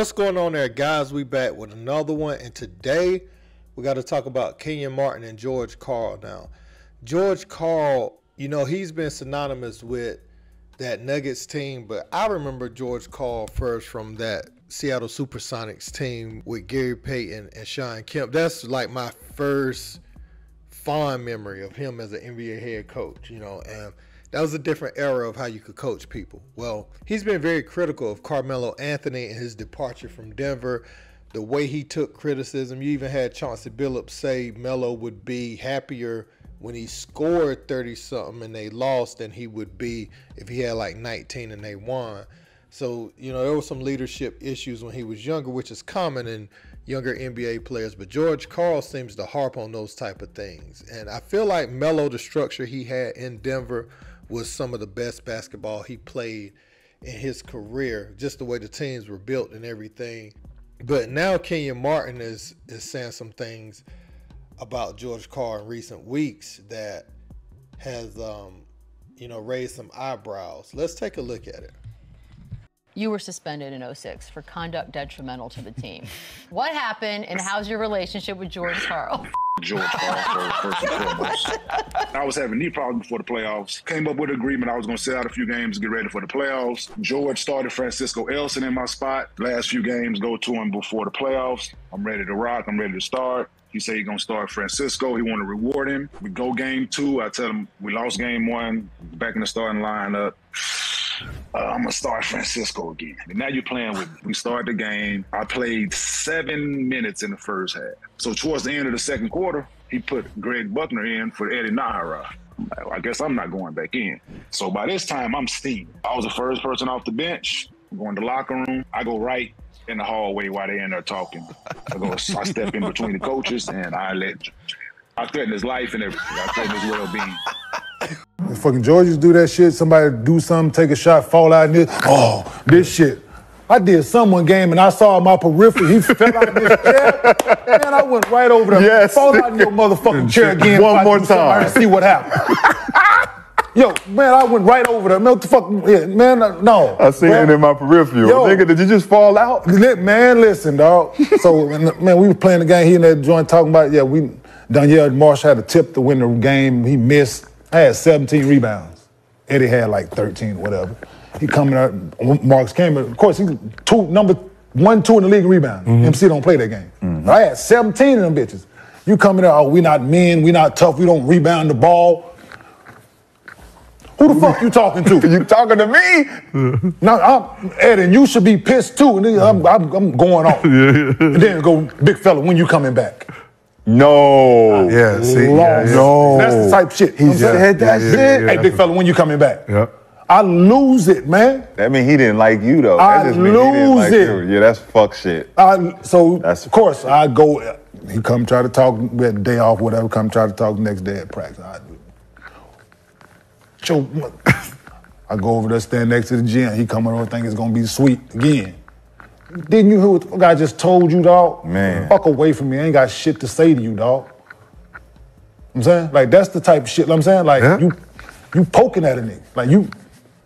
What's going on there, guys? We back with another one, and today we got to talk about Kenyon Martin and George Karl. Now, George Karl, he's been synonymous with that Nuggets team, but I remember George Karl first from that Seattle Supersonics team with Gary Payton and Sean Kemp. That's like my first fond memory of him as an NBA head coach, and that was a different era of how you could coach people. Well, he's been very critical of Carmelo Anthony and his departure from Denver, the way he took criticism. You even had Chauncey Billups say Melo would be happier when he scored 30-something and they lost than he would be if he had like 19 and they won. So, there were some leadership issues when he was younger, which is common in younger NBA players. But George Karl seems to harp on those type of things. And I feel like Melo, the structure he had in Denver, was some of the best basketball he played in his career, just the way the teams were built and everything. But now Kenyon Martin is saying some things about George Karl in recent weeks that has, raised some eyebrows. Let's take a look at it. You were suspended in 2006 for conduct detrimental to the team. What happened, and how's your relationship with George Karl? George Karl, first and foremost. I was having knee problems before the playoffs. Came up with an agreement I was going to sit out a few games to get ready for the playoffs. George started Francisco Elson in my spot. Last few games, go to him before the playoffs. I'm ready to rock. I'm ready to start. He said he's going to start Francisco. He want to reward him. We go game 2. I tell him we lost game 1. Back in the starting lineup. I'm going to start Francisco again. And now you're playing with me. We start the game. I played 7 minutes in the first half. So towards the end of the second quarter, he put Greg Buckner in for Eddie Nahara. I guess I'm not going back in. So by this time, I'm steaming. I was the first person off the bench. I go in the locker room. I go right in the hallway while they're in there talking. I step in between the coaches, and I threaten his life and everything. I threaten his well-being. If fucking Georges do that shit, somebody do something, take a shot, fall out in this shit. I did someone game and I saw my periphery, he fell out in this chair. Man, I went right over there. Yes. Fall out in your motherfucking chair again. One more time. And see what happened. Yo, man, I went right over there. Man, what the fuck? Yeah, man, no. I seen it in my peripheral. Yo, nigga, did you just fall out? Man, listen, dog. So, man, we were playing the game. He in that joint talking about, Danielle Marsh had a tip to win the game. He missed. I had 17 rebounds. Eddie had like 13 or whatever. He coming out, Marks came, of course, he's number 1, 2 in the league in rebounds. MC don't play that game. I had 17 of them bitches. You coming out, we not men, we not tough, we don't rebound the ball. Who the fuck you talking to? You talking to me? No, Eddie, and you should be pissed too. And I'm going off. And then go, big fella, when you coming back? No. No. That's the type of shit. He said that shit. Hey, big fella, when you coming back? Yeah. I lose it, man. That mean he didn't like you, though. I that just mean he didn't like lose it. You. Yeah, that's fuck shit. Of course, I go, he come try to talk, we had the day off, whatever, come try to talk the next day at practice. I go over there, stand next to the gym. He come over, think it's going to be sweet again. Didn't you hear what the guy just told you, dog? Man. Fuck away from me. I ain't got shit to say to you, dog. I'm saying? Like, that's the type of shit, I'm saying? Like, you poking at a nigga. Like,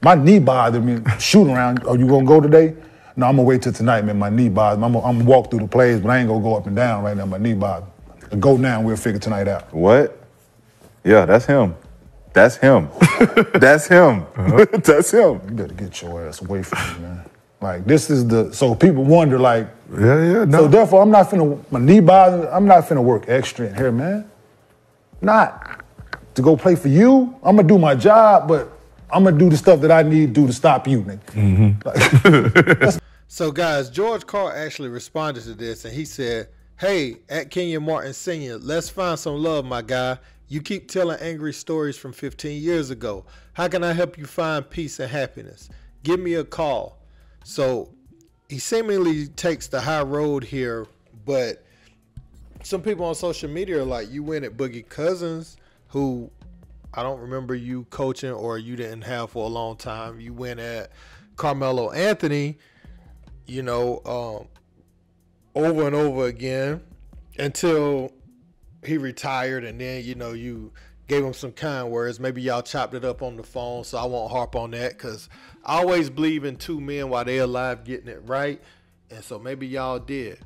my knee bothered me, shooting around. Oh, you gonna go today? No, I'm gonna wait till tonight, man. My knee bothers me. I'm gonna walk through the plays, but I ain't gonna go up and down right now. My knee bothers me. Go now and we'll figure tonight out. What? Yeah, that's him. That's him. That's him. That's him. You better get your ass away from me, man. Like, this is so people wonder, like, no. So therefore, my knee bothers me, I'm not finna work extra in here, man. Not. To go play for you, I'm gonna do my job, but I'm gonna do the stuff that I need to do to stop you, nigga. So, guys, George Karl actually responded to this, and he said, "Hey, at Kenyon Martin Sr., let's find some love, my guy. You keep telling angry stories from 15 years ago. How can I help you find peace and happiness? Give me a call." So he seemingly takes the high road here, but some people on social media are like, you went at Boogie Cousins, who I don't remember you coaching or you didn't have for a long time. You went at Carmelo Anthony, over and over again until he retired, and then, you gave him some kind words. Maybe y'all chopped it up on the phone, so I won't harp on that, because I always believe in two men while they're alive getting it right. and so maybe y'all did.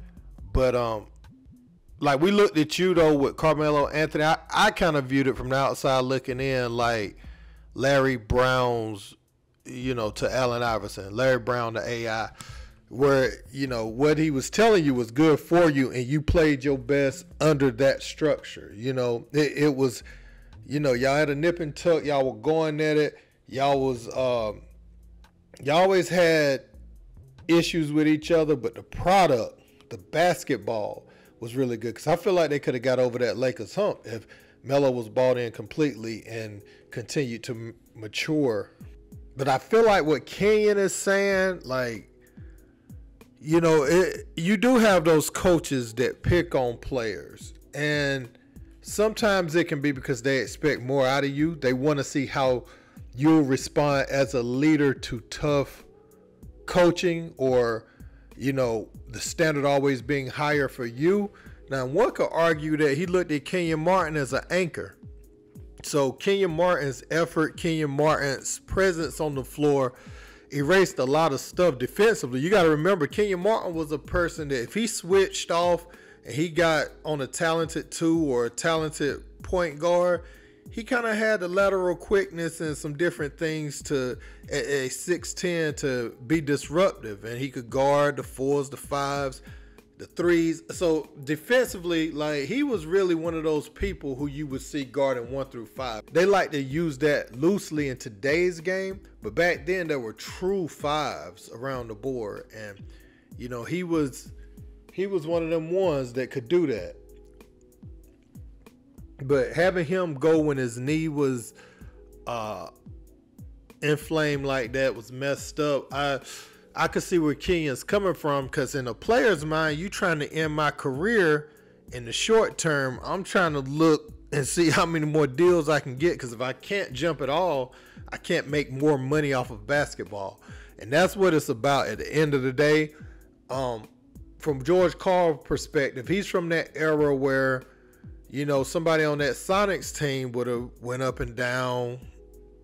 But like we looked at you though with Carmelo Anthony. I kind of viewed it from the outside looking in, like Larry Brown's, to Allen Iverson, Larry Brown to AI, where what he was telling you was good for you, and you played your best under that structure. It was, y'all had a nip and tuck. Y'all were going at it. Y'all always had issues with each other, but the product, the basketball, was really good. Because I feel like they could have got over that Lakers hump if Melo was bought in completely and continued to mature. But I feel like what Kenyon is saying, like, you do have those coaches that pick on players, and sometimes it can be because they expect more out of you. They want to see how you'll respond as a leader to tough coaching, or the standard always being higher for you. Now, one could argue that he looked at Kenyon Martin as an anchor. So Kenyon Martin's effort, Kenyon Martin's presence on the floor erased a lot of stuff defensively. You got to remember, Kenyon Martin was a person that if he switched off and he got on a talented 2 or a talented point guard, he kind of had the lateral quickness and some different things to a 6'10" to be disruptive, and he could guard the 4s, the 5s, the 3s. So defensively, like, he was really one of those people who you would see guarding 1 through 5. They like to use that loosely in today's game, but back then there were true 5s around the board, and he was one of them ones that could do that. But having him go when his knee was inflamed like that was messed up. I could see where Kenyon's coming from, because in a player's mind, you trying to end my career in the short term. I'm trying to look and see how many more deals I can get, because if I can't jump at all, I can't make more money off of basketball. And that's what it's about at the end of the day. From George Karl perspective, he's from that era where somebody on that Sonics team would have went up and down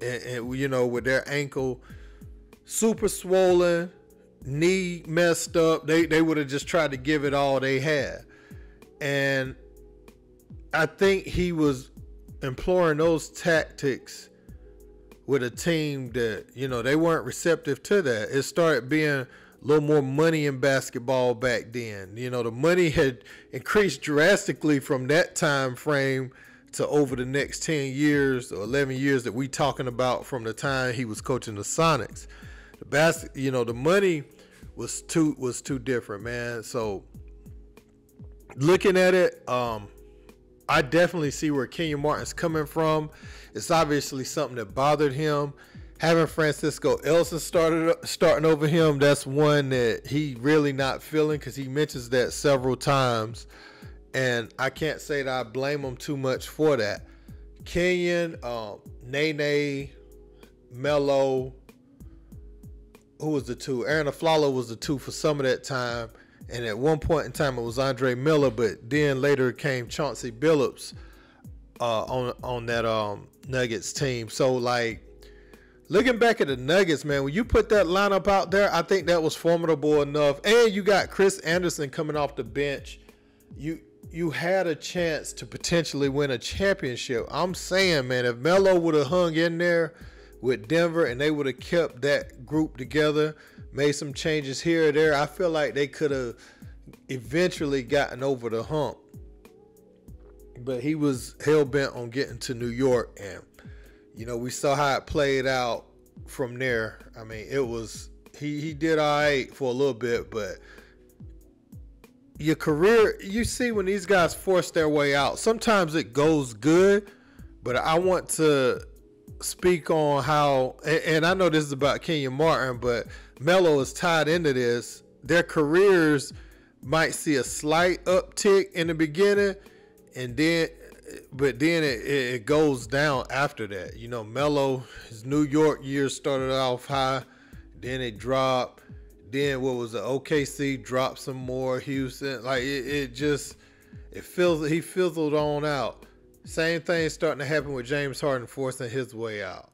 and with their ankle super swollen, knee messed up, they would have just tried to give it all they had. And I think he was employing those tactics with a team that, they weren't receptive to that. It started being a little more money in basketball back then. The money had increased drastically from that time frame to over the next 10 years or 11 years that we talking about from the time he was coaching the Sonics. The money was too different, man. So looking at it, I definitely see where Kenyon Martin's coming from. It's obviously something that bothered him. Having Francisco Elson starting over him, that's one that he really not feeling, because he mentions that several times, and I can't say that I blame him too much for that. Kenyon, Nene, Melo, who was the 2? Aaron Aflalo was the 2 for some of that time, and at one point in time it was Andre Miller, but then later it came Chauncey Billups on that Nuggets team. So, like, looking back at the Nuggets, man, when you put that lineup out there, I think that was formidable enough. And you got Chris Anderson coming off the bench. You had a chance to potentially win a championship. I'm saying, man, if Melo would have hung in there with Denver and they would have kept that group together, made some changes here or there, I feel like they could have eventually gotten over the hump. But he was hell-bent on getting to New York, and we saw how it played out from there. I mean, it was he did all right for a little bit, but your career, you see when these guys force their way out, sometimes it goes good, but I want to speak on how, and I know this is about Kenyon Martin, but Melo is tied into this. Their careers might see a slight uptick in the beginning, and then it goes down after that. Melo, his New York years started off high, then it dropped. Then what was it? OKC dropped some more. Houston, like he fizzled on out. Same thing starting to happen with James Harden forcing his way out.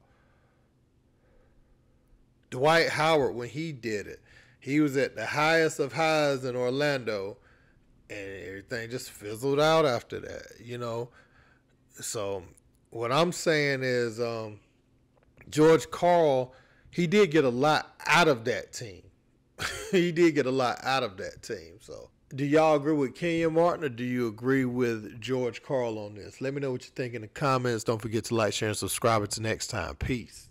Dwight Howard, when he did it, He was at the highest of highs in Orlando, and everything just fizzled out after that, you know. So what I'm saying is George Karl, he did get a lot out of that team. He did get a lot out of that team. So do y'all agree with Kenyon Martin, or do you agree with George Karl on this? Let me know what you think in the comments. Don't forget to like, share, and subscribe. Until next time. Peace.